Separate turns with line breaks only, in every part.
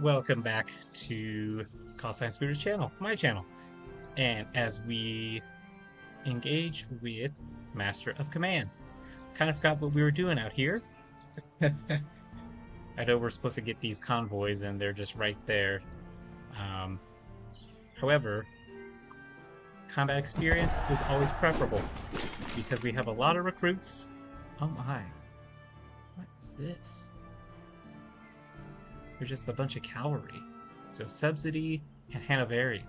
Welcome back to Call Science Speeders channel, my channel. And as we engage with Master of Command, kind of forgot what we were doing out here. I know we're supposed to get these convoys and they're just right there. Um, However, combat experience is always preferable because we have a lot of recruits. Oh my, what is this? They're just a bunch of cavalry. So Subsidy and Hanoveri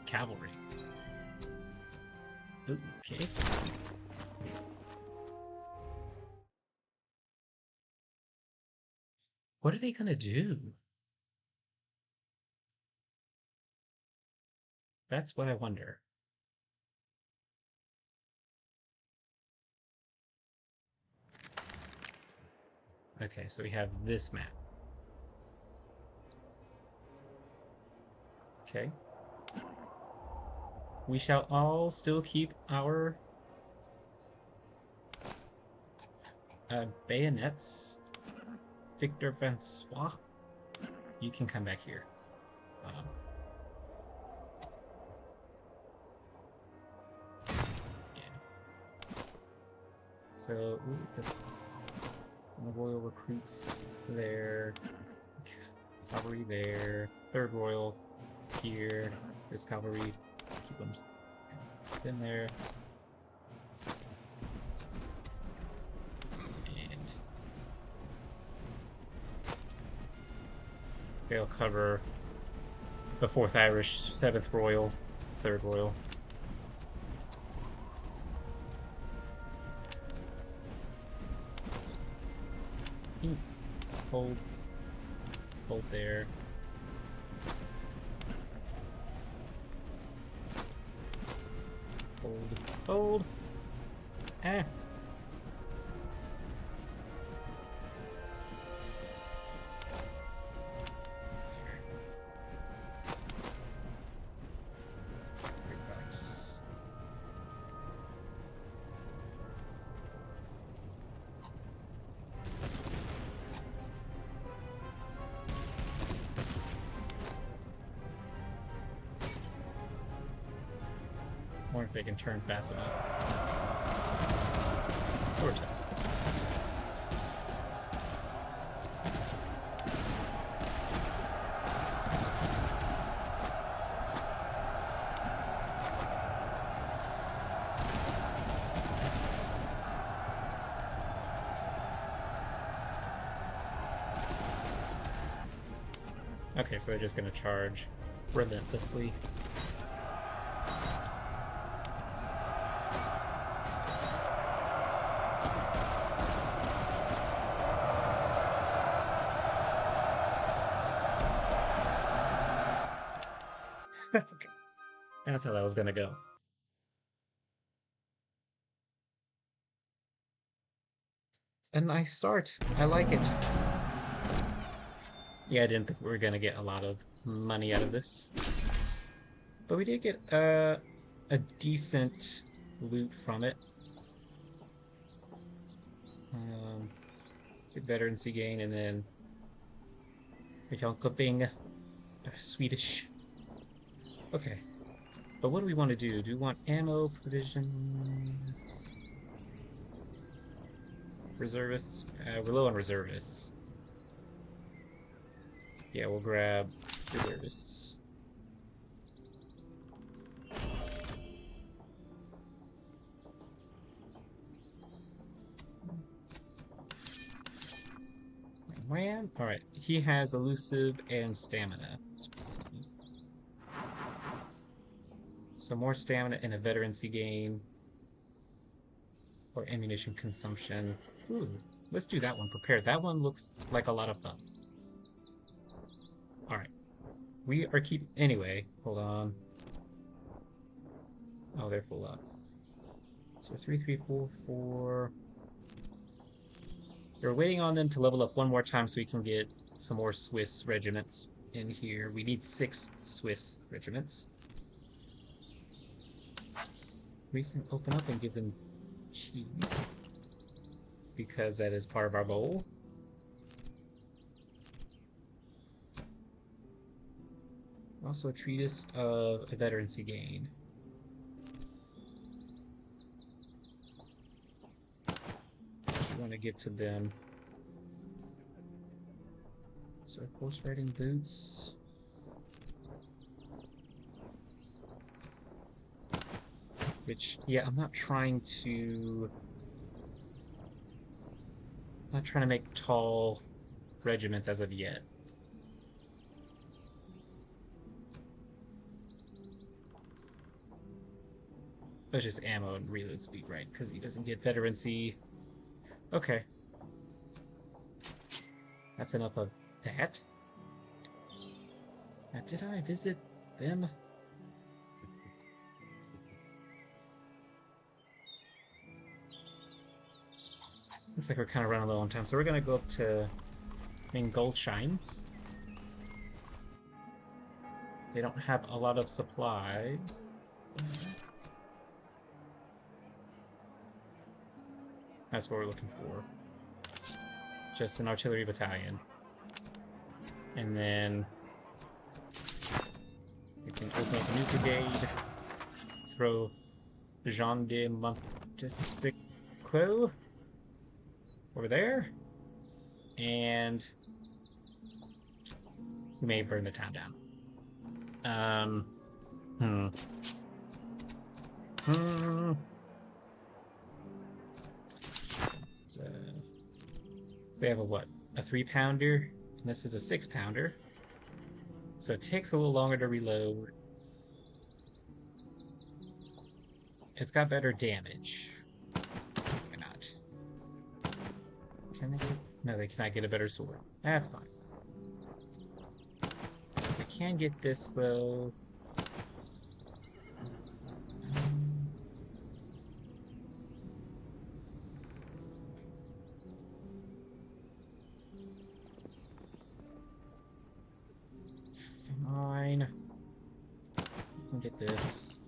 cavalry. Ooh, okay. What are they gonna do? That's what I wonder. Okay, so we have this map. Okay. We shall all still keep our bayonets. Victor Francois, you can come back here. Um, yeah. So, ooh, the Royal recruits there. Cavalry there. Third Royal here. There's cavalry. Keep them in there. And they'll cover the 4th Irish, 7th Royal, 3rd Royal. Hold. Hold there. Hold. Hold. Ah. I wonder if they can turn fast enough. Sort of. Okay, so they're just gonna charge relentlessly. Okay. That's how that was gonna go. A nice start. I like it. Yeah, I didn't think we were gonna get a lot of money out of this. But we did get a decent loot from it. Good veterancy gain, and then being Swedish. Okay, but what do we want to do? Do we want ammo, provisions, reservists? We're low on reservists. Yeah, we'll grab reservists. Wham! Alright, he has elusive and stamina. So more stamina and a veterancy gain. Or ammunition consumption. Ooh, let's do that one. Prepared. That one looks like a lot of fun. Alright. We are anyway, hold on. Oh, they're full up. So 3, 3, 4, 4. We're waiting on them to level up one more time so we can get some more Swiss regiments in here. We need 6 Swiss regiments. We can open up and give them cheese, because that is part of our goal. Also a treatise of a veterancy gain. You want to give to them. So horse riding boots. Which, yeah, I'm not trying to make tall regiments as of yet. It's just ammo and reload speed, right? Because he doesn't get veterancy. Okay. That's enough of that. Now, did I visit them? Looks like we're kind of running low on time, so we're going to go up to Goldshine. They don't have a lot of supplies. That's what we're looking for. Just an artillery battalion. And then we can open up a new brigade. Throw Jean de Montesiquot over there. And we may burn the town down. So they have a what? A 3-pounder, and this is a 6-pounder. So it takes a little longer to reload. It's got better damage. Why not? Can they get... No, they cannot get a better sword. That's fine. We can get this, though. Fine. We can get this.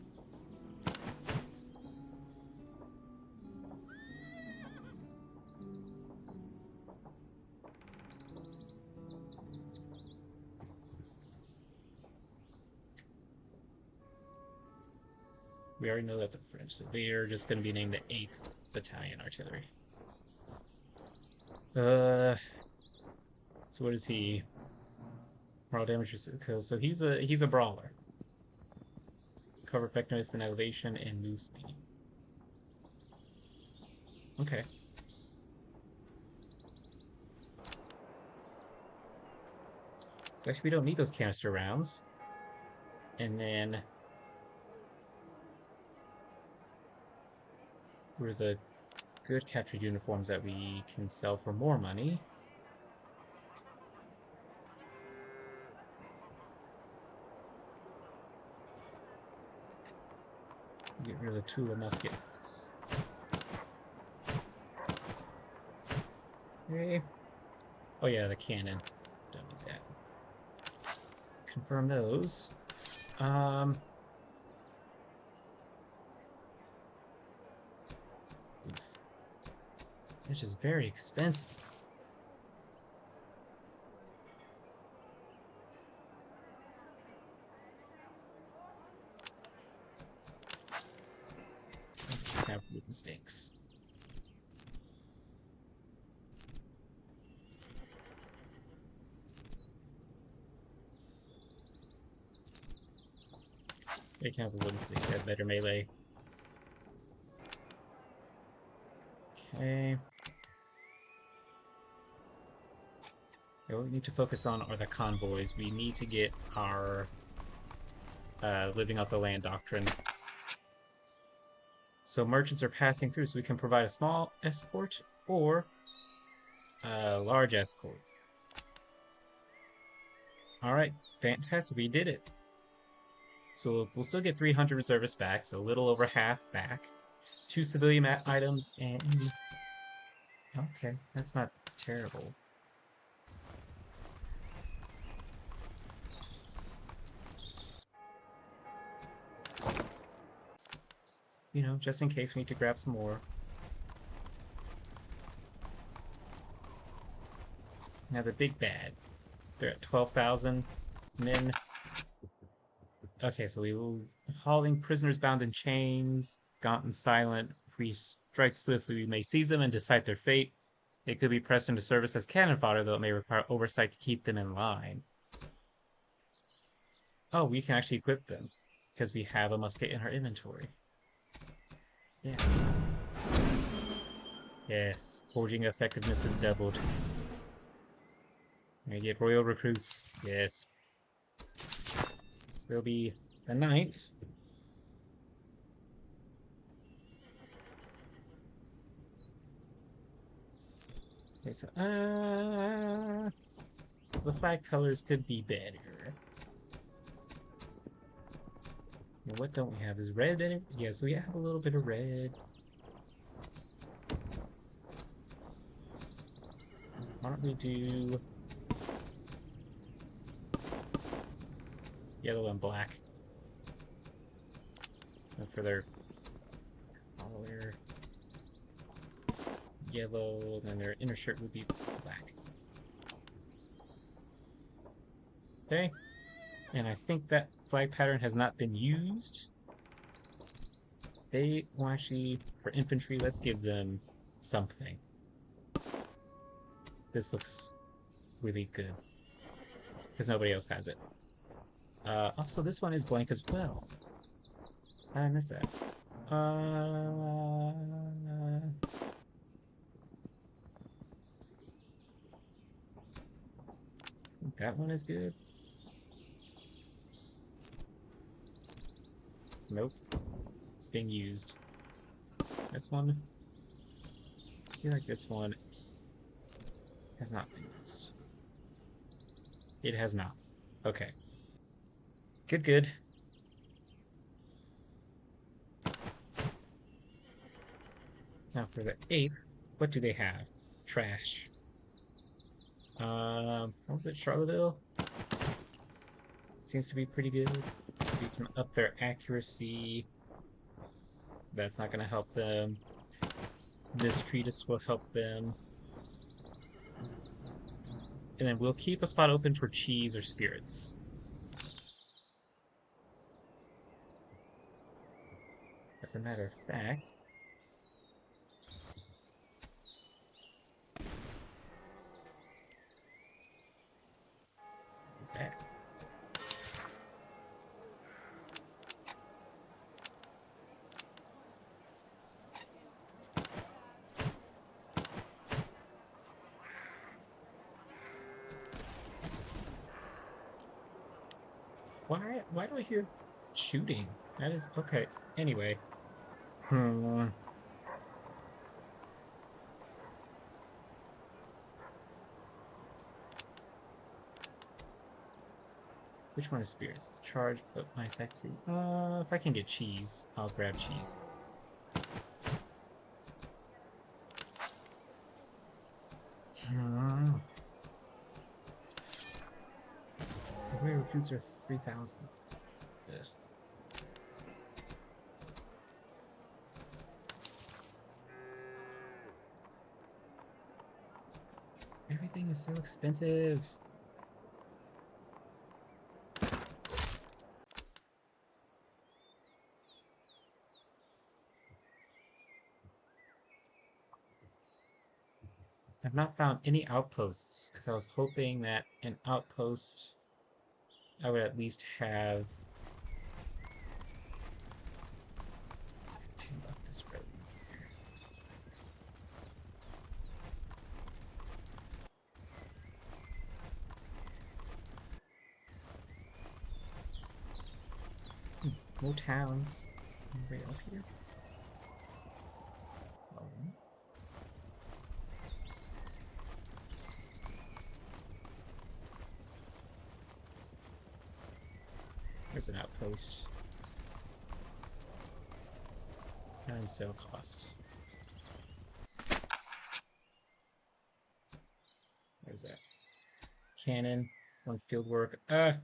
We already know that the French, so they are just going to be named the 8th Battalion Artillery. So what is he? Raw damage, so he's a brawler. Cover effectiveness and elevation and move speed. Okay. So actually we don't need those canister rounds. And then for the good captured uniforms that we can sell for more money. Get rid of the Tula muskets. Okay. Oh yeah, the cannon. Don't need that. Confirm those. Oof. It's just very expensive. Have mistakes. They can have a wooden stick, they have better melee. Okay. Yeah, what we need to focus on are the convoys. We need to get our living off the land doctrine. So merchants are passing through, so we can provide a small escort or a large escort. Alright, fantastic, we did it. So we'll still get 300 reservists back, so a little over half back. 2 civilian items and... Okay, that's not terrible. You know, just in case we need to grab some more. Now the big bad. They're at 12,000 men. Okay, so we will hauling prisoners bound in chains, gaunt and silent. If we strike swiftly, we may seize them and decide their fate. They could be pressed into service as cannon fodder, though it may require oversight to keep them in line. Oh, we can actually equip them because we have a musket in our inventory. Yeah. Yes, forging effectiveness is doubled. We get royal recruits. Yes. So there'll be the 9th. Okay, so the flag colors could be better. Now, what don't we have? Is red in it? Yeah, so we have a little bit of red. Why don't we do yellow and black? And for their collar, yellow, and their inner shirt would be black. Okay, and I think that flag pattern has not been used. They will actually, for infantry, let's give them something. This looks really good because nobody else has it. Also, this one is blank as well. How did I miss that? That one is good. Nope. It's being used. This one. I feel like this one has not been used. It has not. Okay. Good, good. Now for the 8th, what do they have? Trash. What was it? Charlottesville? Seems to be pretty good. We can up their accuracy. That's not going to help them. This treatise will help them. And then we'll keep a spot open for cheese or spirits. As a matter of fact, what is that? Why do I hear shooting? That is okay. Anyway. Which one is spirits? Charge, but my accuracy. If I can get cheese, I'll grab cheese. The way recruits are 3,000. Everything is so expensive. I've not found any outposts because I was hoping that an outpost I would at least have continue up this road. No towns. Anybody up here? Oh. There's an outpost. And sale cost. Where's that? Cannon. 1 field work. I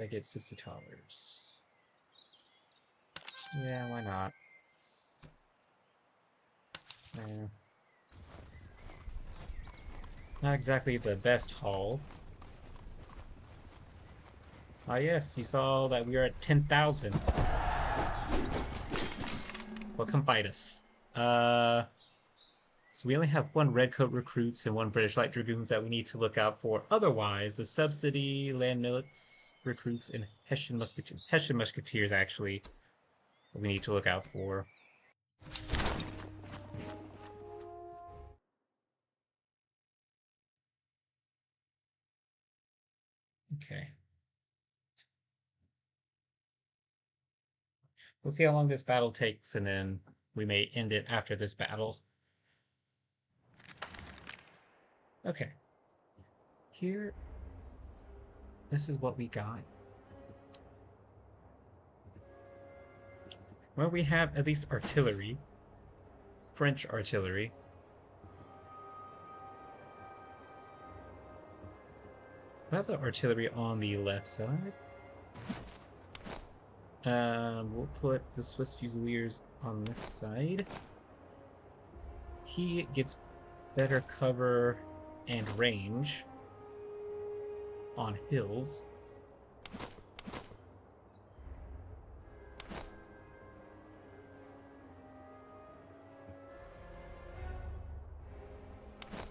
get $60. Yeah, why not? Not exactly the best haul. Ah yes, you saw that we are at 10,000. Well, come fight us. So we only have one Redcoat recruits and one British Light Dragoons that we need to look out for. Otherwise, the Subsidy, Land Milits recruits, and Hessian Musketeers actually we need to look out for. Okay. We'll see how long this battle takes, and then we may end it after this battle. Okay. Here, this is what we got. Well, we have at least artillery. French artillery. We have the artillery on the left side. We'll put the Swiss Fusiliers on this side. He gets better cover and range on hills.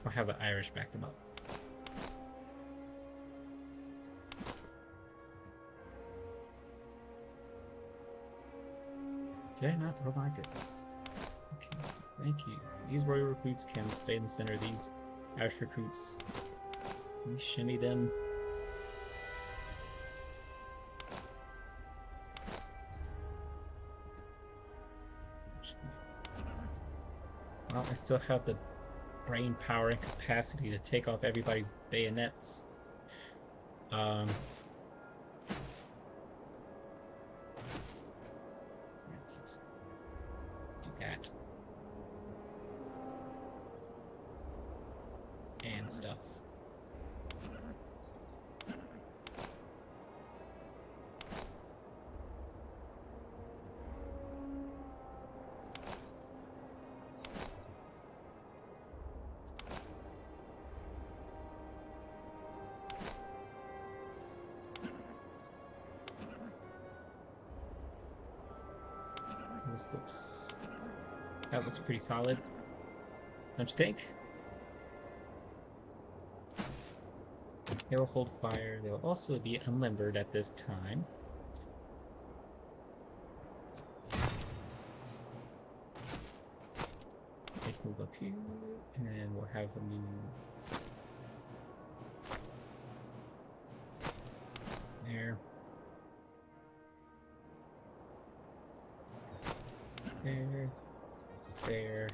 I'll have the Irish back them up. Okay, not. Oh my goodness. Okay, thank you. These royal recruits can stay in the center. These Irish recruits, we shimmy them. Well, I still have the brain power and capacity to take off everybody's bayonets. Do that. And stuff. That looks pretty solid, don't you think? They will hold fire. They will also be unlimbered at this time. They can move up here, and we'll have them move there. There. There.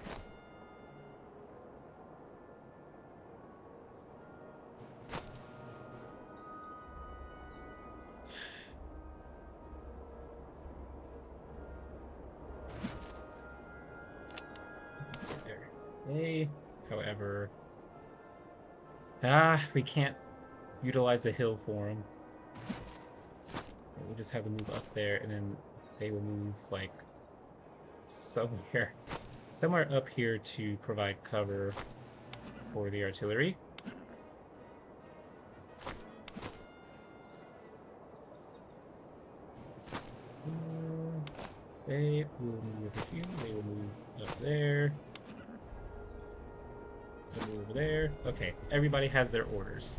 They, however, we can't utilize the hill for them. We'll just have to move up there, and then they will move like somewhere up here to provide cover for the artillery. They will move over here. They will move up there. They'll move over there. Okay, everybody has their orders.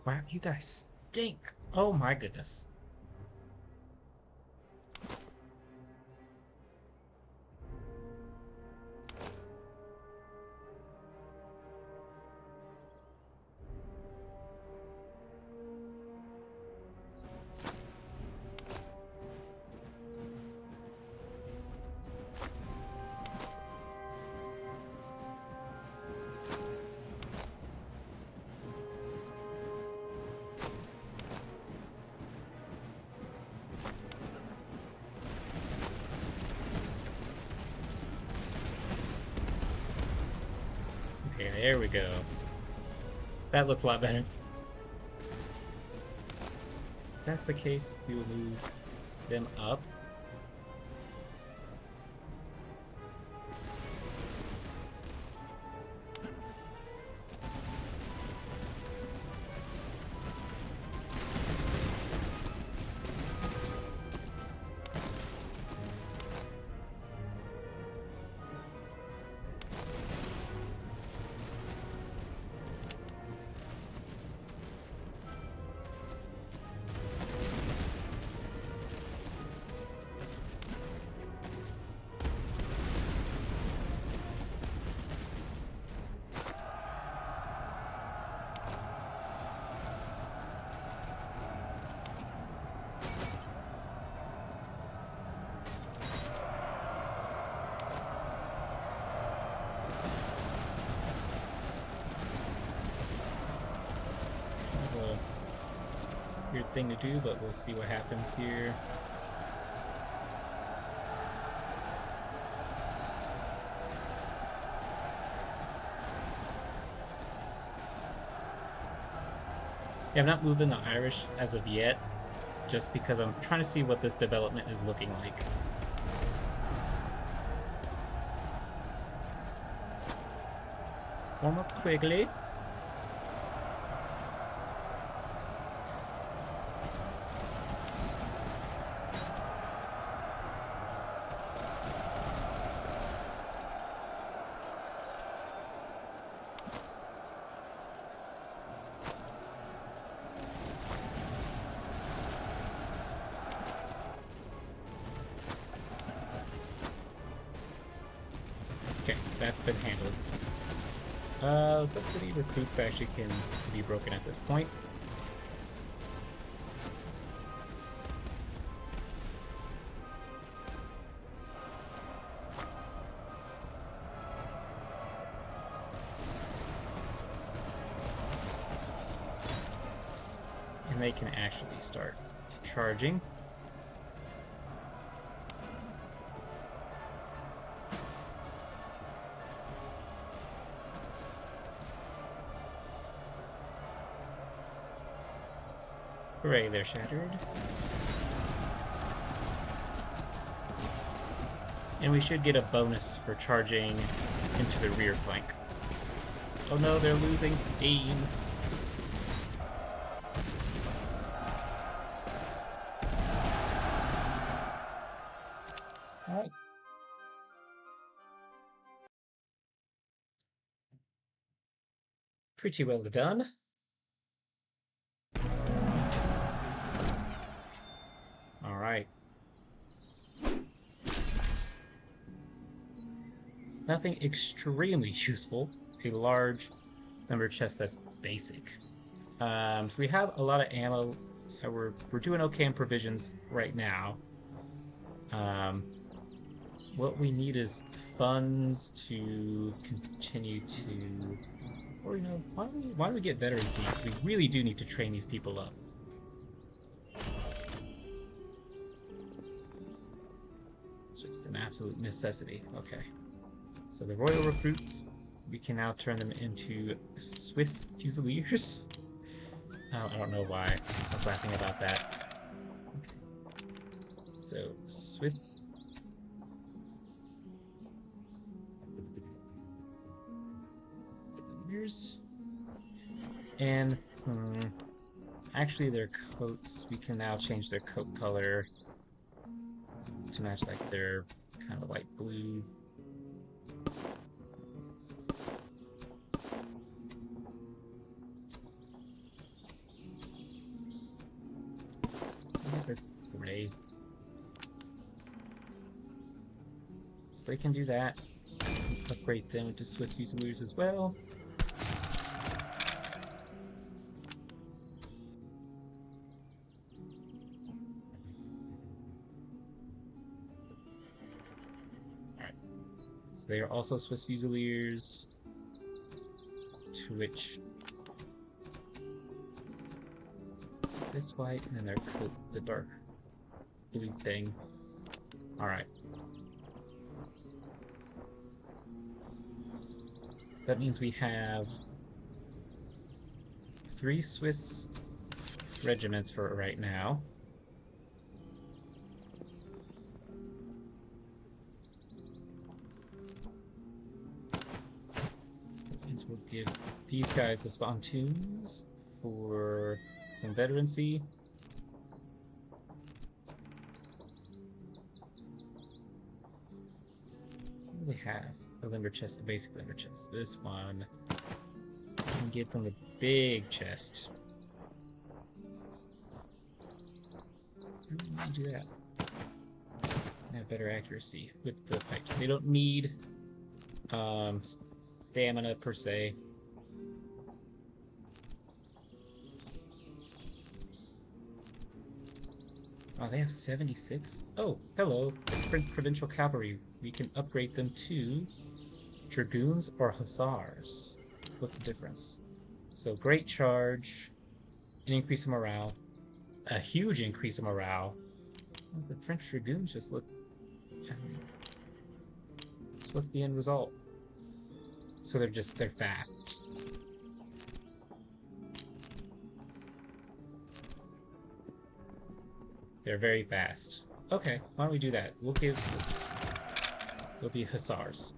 Wow, you guys stink. Oh my goodness. Okay, there we go. That looks a lot better. If that's the case, we will move them up. Weird thing to do, but we'll see what happens here. Yeah, I'm not moving the Irish as of yet, just because I'm trying to see what this development is looking like. Warm up quickly. Okay, that's been handled. Subsidy recruits actually can be broken at this point. And they can actually start charging. Hooray, they're shattered. And we should get a bonus for charging into the rear flank. Oh no, they're losing steam. Alright. Pretty well done. Alright. Nothing extremely useful. A large number of chests that's basic. So we have a lot of ammo. We're doing okay in provisions right now. What we need is funds to continue to... Or, you know, why don't we get veterans here? Because we really do need to train these people up. It's just an absolute necessity. Okay. So the Royal Recruits, we can now turn them into Swiss Fusiliers. I don't know why I was laughing about that. Okay. So, Swiss... Fusiliers. And, actually their coats, we can now change their coat color to match like their kind of light blue. is this gray? So they can do that. Upgrade them into Swiss Fusiliers as well. Alright. So they are also Swiss Fusiliers. To which this white, and then their coat, the dark blue thing. Alright. So that means we have 3 Swiss regiments for right now. So that means we'll give these guys the spontoons for some veterancy. What do they have? A limber chest, a basic limber chest. This one can give them a big chest. Do that. Have better accuracy with the pipes. They don't need stamina per se. Oh, they have 76? Oh, hello. Provincial Cavalry. We can upgrade them to Dragoons or Hussars. What's the difference? So, great charge, an increase in morale, a huge increase in morale. Well, the French Dragoons just look... So what's the end result? So they're fast. They're very fast. Okay, why don't we do that? They'll be Hussars.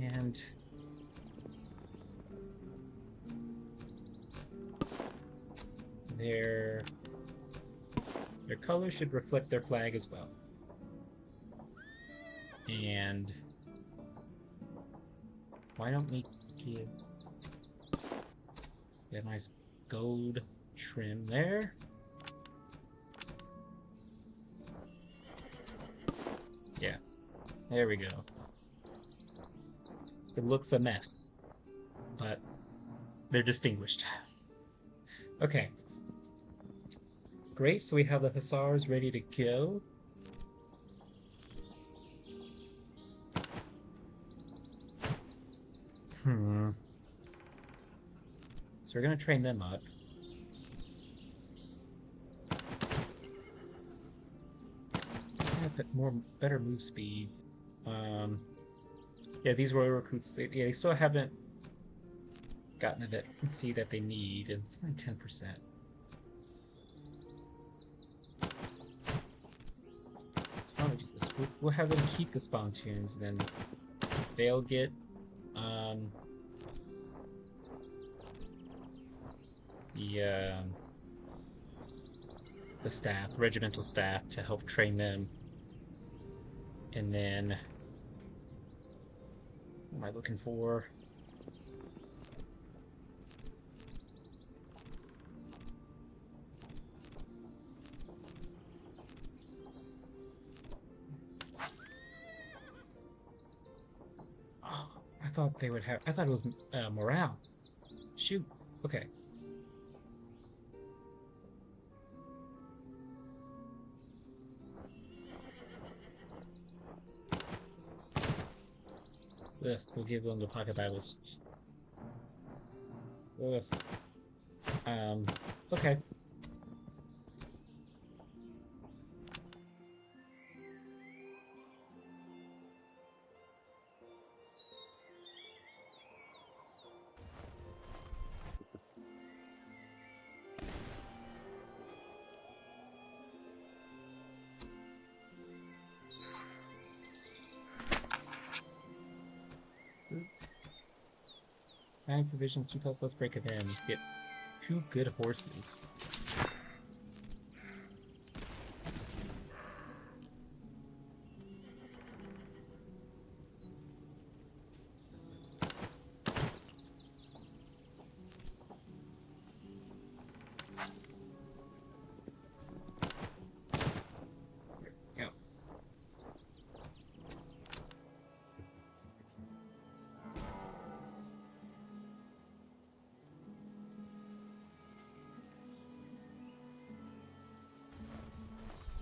And their colors should reflect their flag as well. And why don't we give a nice gold trim there? Yeah, there we go. It looks a mess, but they're distinguished. Okay. Great, so we have the Hussars ready to go. So we're going to train them up. Better move speed. Yeah, these royal recruits, they still haven't gotten the veterancy that they need, and it's only 10%. How do we do this? We'll have them keep the spontoons, and then they'll get the staff, regimental staff, to help train them. And then what am I looking for? Oh, I thought they would have. I thought it was morale. Shoot. Okay. Ugh, we'll give them the pocket Bibles. Ugh. Okay. Nine provisions, 2 plus, let's break it in. Let's get 2 good horses.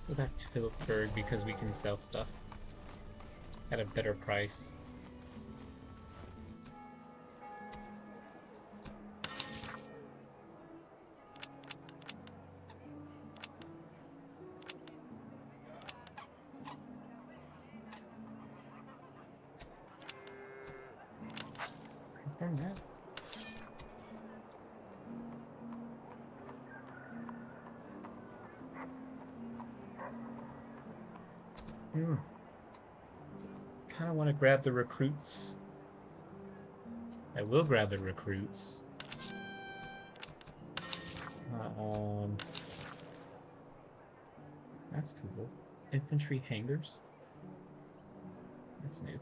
Let's go back to Phillipsburg because we can sell stuff at a better price. Confirm that. Kind of want to grab the recruits. I will grab the recruits. That's cool. Infantry hangars. That's new.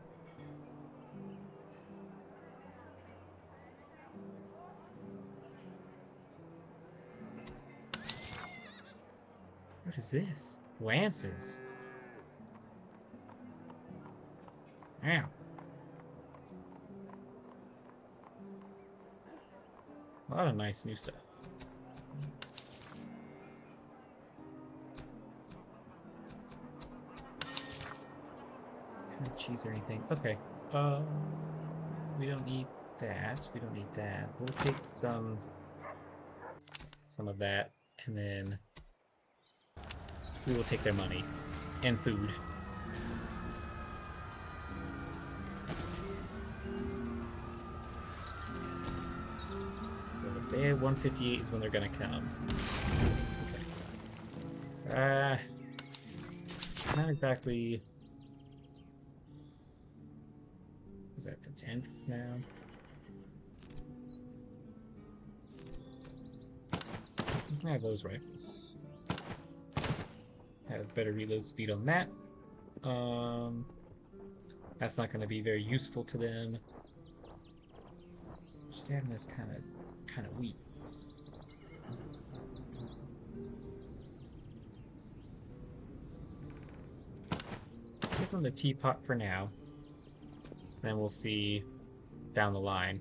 What is this? Lances. Wow. A lot of nice new stuff. No cheese or anything. Okay. We don't need that. We don't need that. We'll take some of that, and then we will take their money and food. So day 158 is when they're gonna come. Okay. Not exactly. Is that the 10th now? You can have those rifles. Have better reload speed on that. That's not going to be very useful to them. Stamina's kind of weak. Give them the teapot for now. Then we'll see down the line.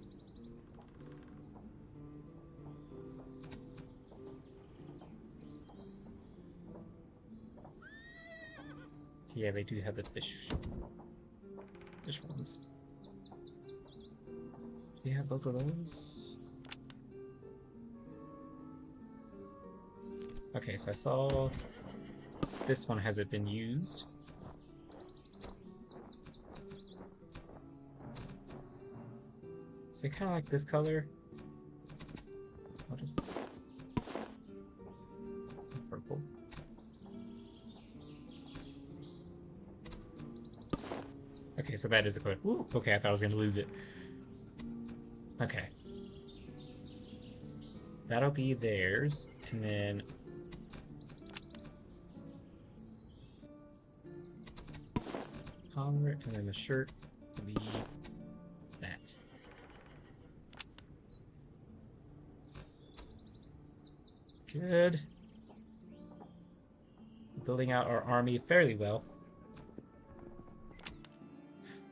Yeah, they do have the fish ones. Do you have both of those? Okay, so I saw this one hasn't been used. So I kind of like this color. What is it? Purple. Okay, so that is a code. Ooh, okay, I thought I was going to lose it. Okay. That'll be theirs, and then... collar, and then the shirt will be that. Good. Building out our army fairly well.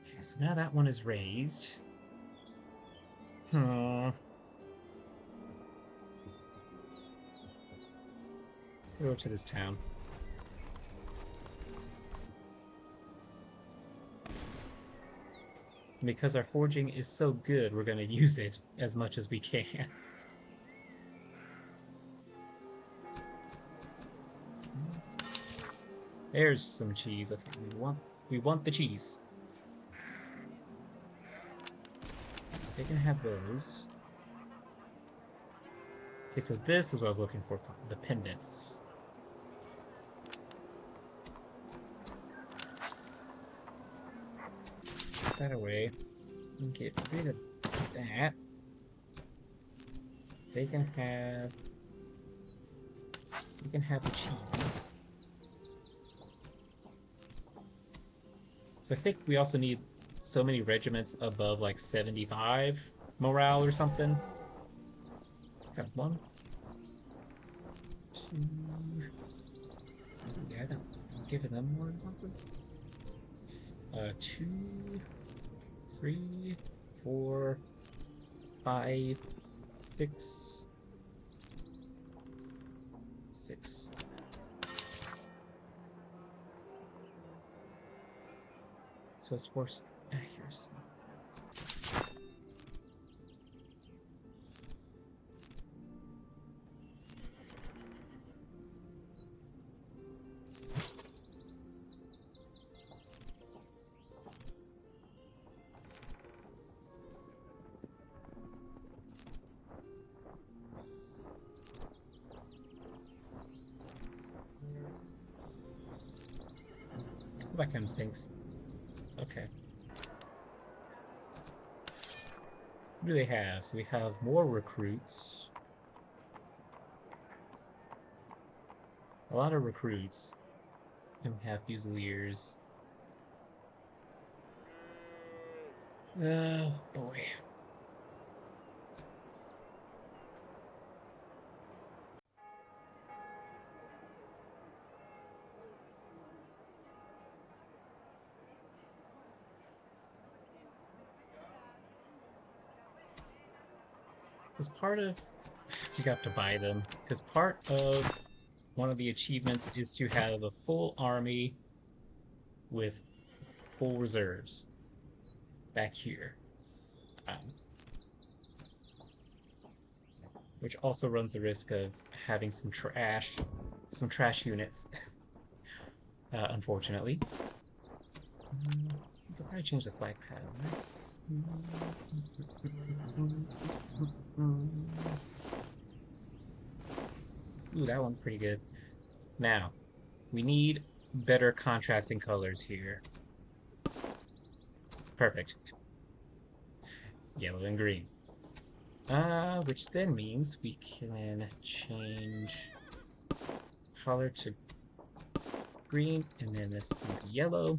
Okay, so now that one is raised. Let's go to this town. Because our forging is so good, we're going to use it as much as we can. There's some cheese. Okay, we want the cheese. They can have those. Okay, so this is what I was looking for, the pendants. Put that away. And get rid of that. They can have... You can have the cheese. So I think we also need so many regiments above like 75 morale or something. Is that 1? 2. Yeah, I'm giving them more than something. 2, 3, 4, 5, 6. 6. So it's force accuracy. That kind of stinks. Okay. What do they have? So we have more recruits. A lot of recruits. And we have Fusiliers. Oh, boy. Because part of... You have to buy them. Because part of one of the achievements is to have a full army with full reserves. Back here. Which also runs the risk of having some trash units, unfortunately. You could probably change the flag pattern, right? Ooh, that one's pretty good. Now, we need better contrasting colors here. Perfect. Yellow and green. Which then means we can change color to green, and then this will be yellow.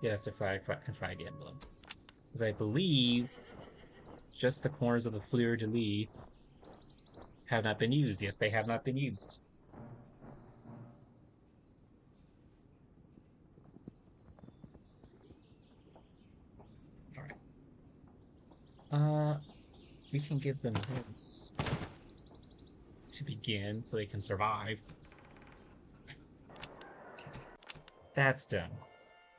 Yeah, that's a flag emblem. Because I believe just the corners of the fleur-de-lis have not been used. Yes, they have not been used. Alright. We can give them this to begin so they can survive. Okay. That's done.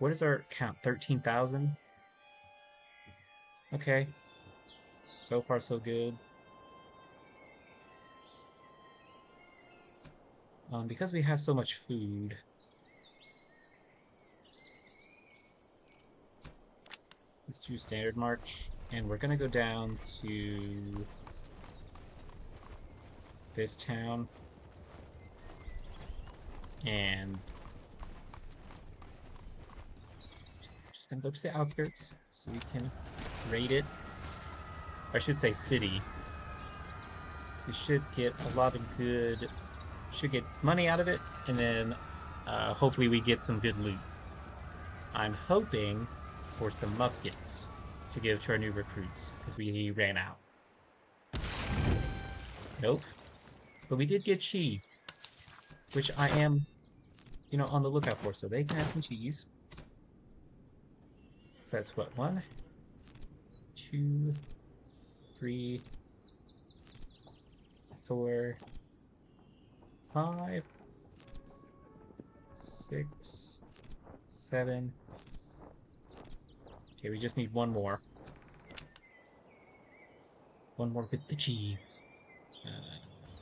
What is our count? 13,000? Okay. So far, so good. Because we have so much food, let's do standard march, and we're gonna go down to this town, and just gonna go to the outskirts so we can raid it. Or I should say city. We should get a lot of good... Should get money out of it, and then hopefully we get some good loot. I'm hoping for some muskets to give to our new recruits, because we ran out. Nope. But we did get cheese, which I am, on the lookout for, so they can have some cheese. So that's what, 1, 2, 3, 4, 5, 6, 7. Okay, we just need one more. One more with the cheese.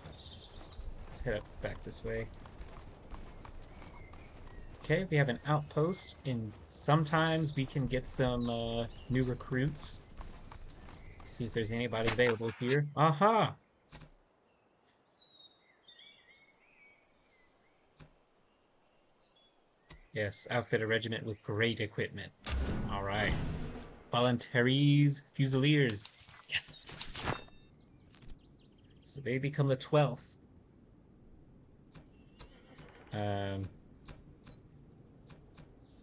Let's head up back this way. Okay, we have an outpost, and sometimes we can get some new recruits. See if there's anybody available here. Aha! Yes, outfit a regiment with great equipment. Alright. Voluntaries, Fusiliers. Yes! So they become the 12th.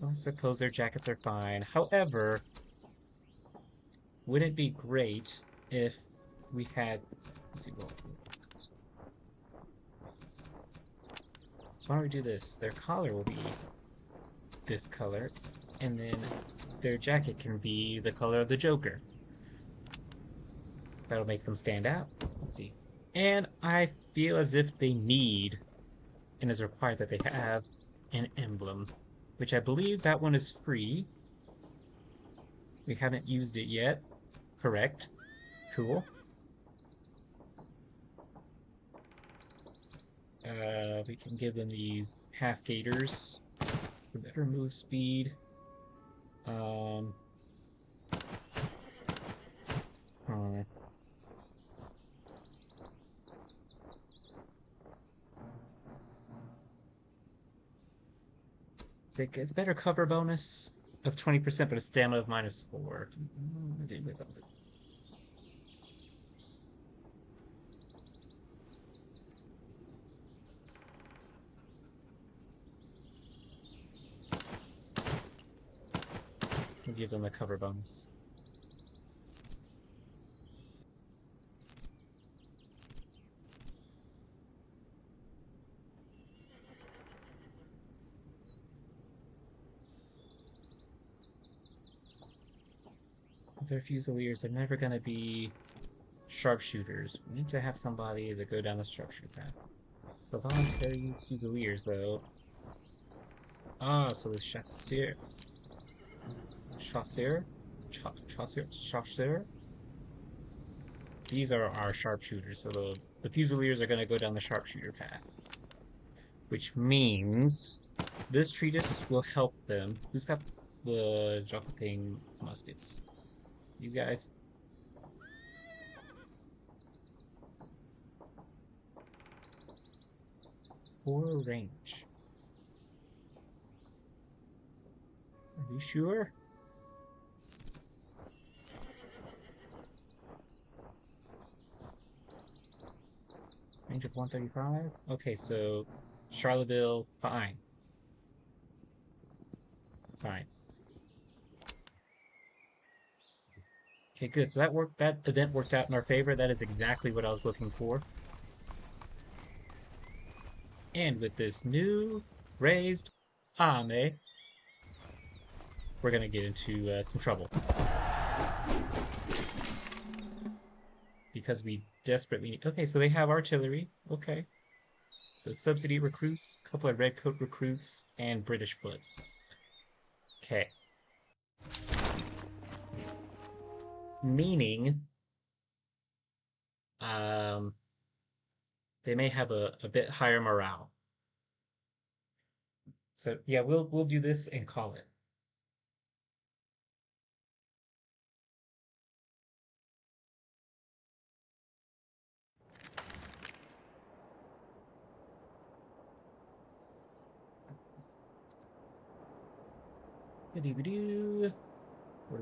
I suppose their jackets are fine. However, wouldn't it be great if we had... Let's see, well... So why don't we do this? Their collar will be this color, and then their jacket can be the color of the Joker. That'll make them stand out. Let's see. And I feel as if they need, and is required that they have, an emblem, which I believe that one is free. We haven't used it yet. Correct. Cool. We can give them these half gators for better move speed. Hmm. It's better cover bonus of 20%, but a stamina of -4. We'll give them the cover bonus. Their Fusiliers are never going to be sharpshooters. We need to have somebody that go down the sharpshooter path. So voluntary use Fusiliers, though. Ah, so the Chasseur. Chasseur? Chasseur? These are our sharpshooters, so the Fusiliers are going to go down the sharpshooter path. Which means this treatise will help them. Who's got the Jokoping muskets? These guys? Poor range. Are you sure? Range of 135? Okay, so Charleville, fine. Fine. Okay, good. So that event worked out in our favor. That is exactly what I was looking for. And with this new raised Ame, we're gonna get into some trouble. Because we desperately need... Okay, so they have artillery. Okay. So subsidy recruits, a couple of redcoat recruits, and British foot. Okay. Meaning, they may have a bit higher morale. So yeah, we'll do this and call it. What do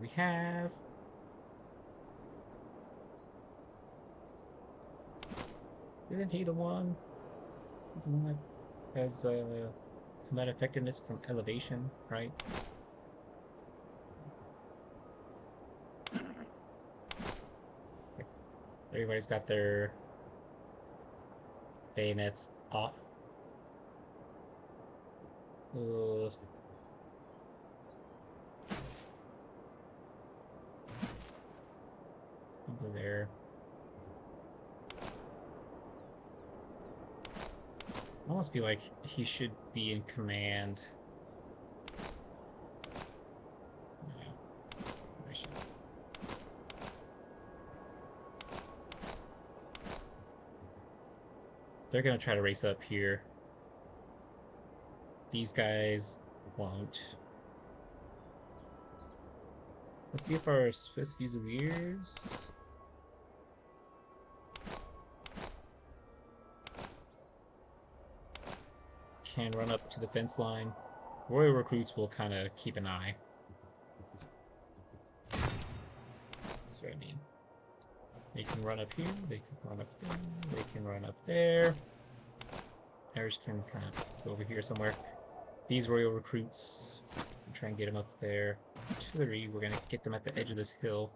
we have? Isn't he the one that has combat effectiveness from elevation, right? Everybody's got their bayonets off. Over there. I almost feel like he should be in command. Yeah, I should. They're gonna try to race up here. These guys won't. Let's see if our Swiss Fusiliers... can run up to the fence line. Royal recruits will kind of keep an eye. That's what I mean. They can run up here, they can run up there, they can run up there. Ours can kind of go over here somewhere. These royal recruits, we'll try and get them up there. Artillery, we're going to get them at the edge of this hill.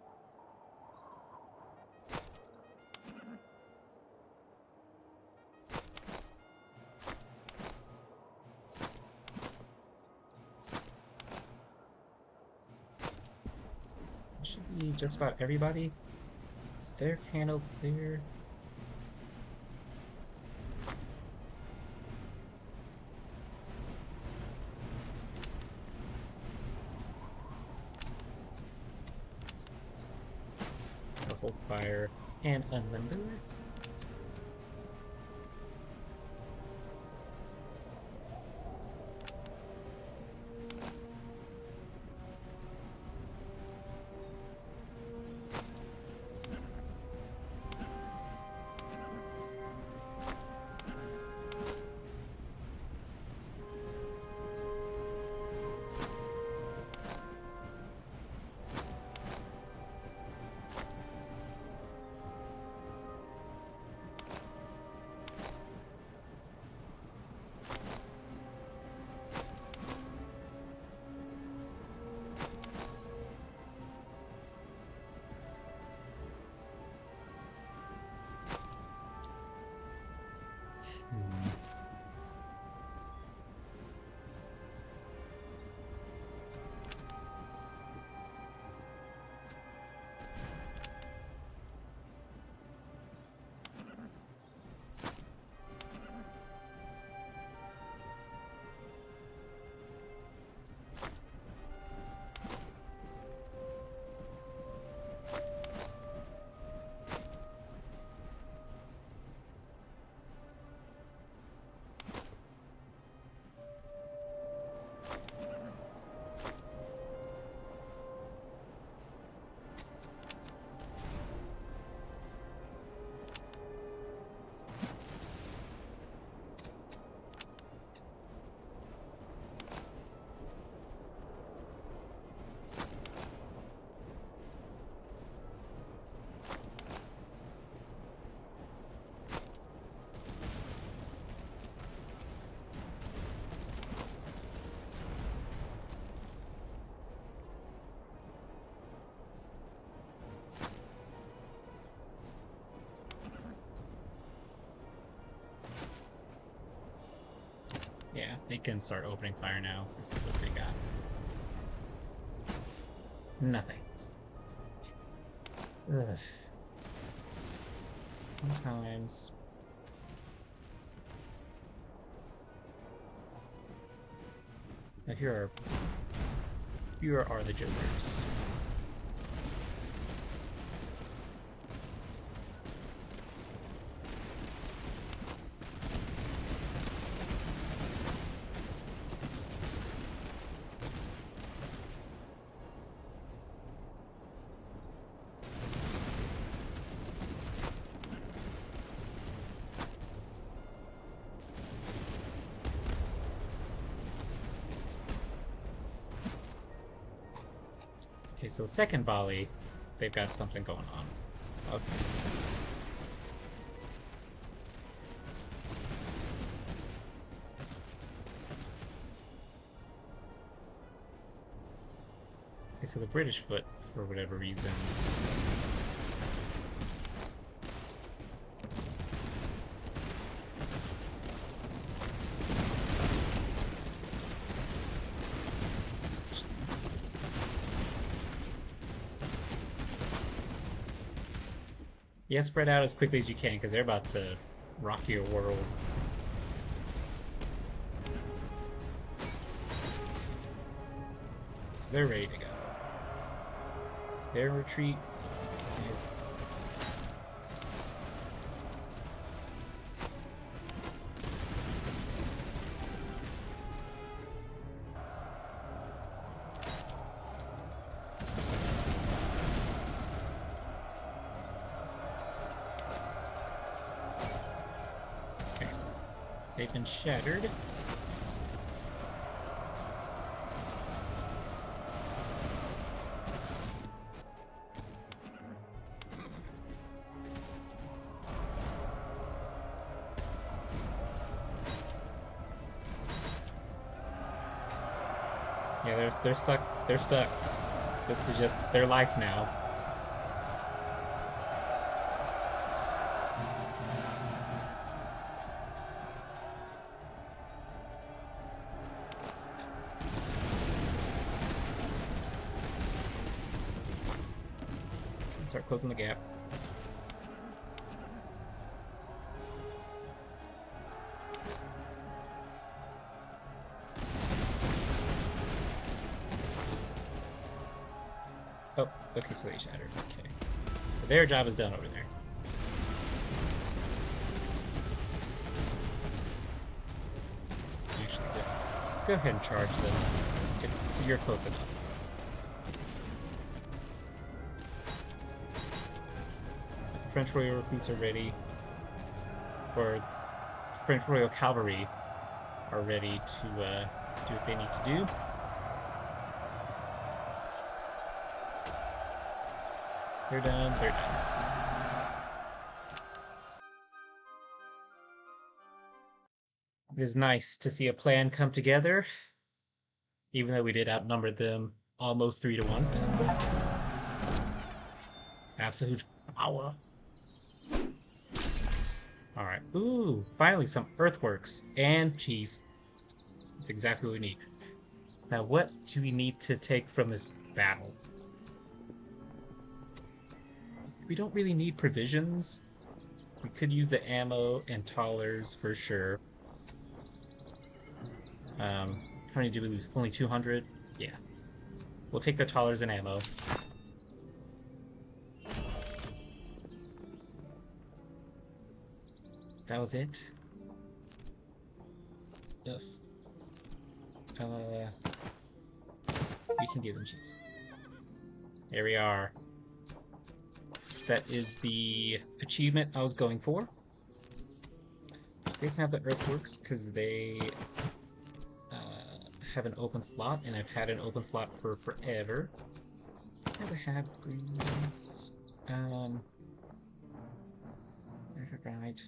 Should be just about everybody. Is their panel clear? fire and unlimber. Yeah, they can start opening fire now. Let's see what they got. Nothing. Ugh. Sometimes... Now here are the jokers. Okay, so the second volley, they've got something going on. Okay. Okay, so the British foot, for whatever reason... Yeah, spread out as quickly as you can, because they're about to rock your world. So they're ready to go. Their retreat. They've been shattered. Yeah, they're stuck. They're stuck. This is just their life now. Start closing the gap. Oh, okay, so they shattered. Okay. But their job is done over there. Actually, just go ahead and charge them. You're close enough. The French Royal recruits are ready, or French Royal Cavalry are ready to do what they need to do. They're done, they're done. It is nice to see a plan come together, even though we did outnumber them almost 3-1. Absolute power. Alright. Ooh, finally some earthworks and cheese. That's exactly what we need. Now, what do we need to take from this battle? We don't really need provisions. We could use the ammo and tallers for sure. How many do we lose? Only 200? Yeah. We'll take the tallers and ammo. That was it? Ugh. We can give them cheese. There we are. That is the achievement I was going for. They can have the earthworks because they have an open slot, and I've had an open slot for forever. Never had greens. Right.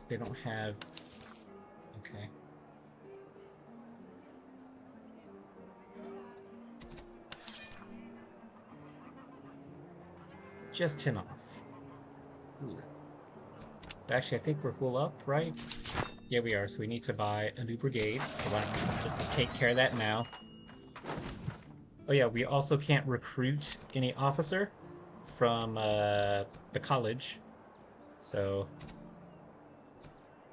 They don't have... Okay. Just 10 off. Ugh. Actually, I think we're full up, right? Yeah, we are, so we need to buy a new brigade. So why don't we just take care of that now? Oh yeah, we also can't recruit any officer from the college. So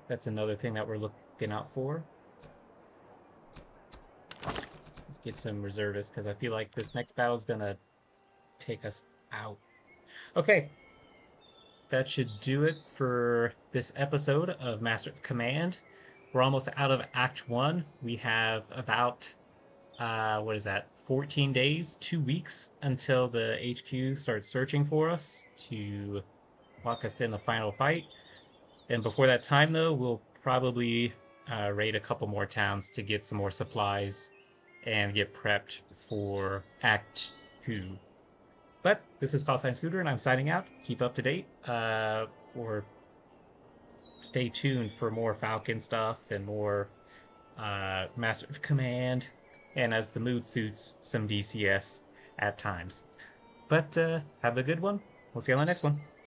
that's another thing that we're looking out for. Let's get some reservists, because I feel like this next battle is gonna take us out. Okay. That should do it for this episode of Master of Command. We're almost out of Act 1. We have about, what is that, 14 days, 2 weeks, until the HQ starts searching for us to lock us in the final fight. And before that time, though, we'll probably raid a couple more towns to get some more supplies and get prepped for Act 2. But this is Callsign Scooter, and I'm signing out. Keep up to date, or stay tuned for more Falcon stuff and more Master of Command, and as the mood suits, some DCS at times. But have a good one. We'll see you on the next one.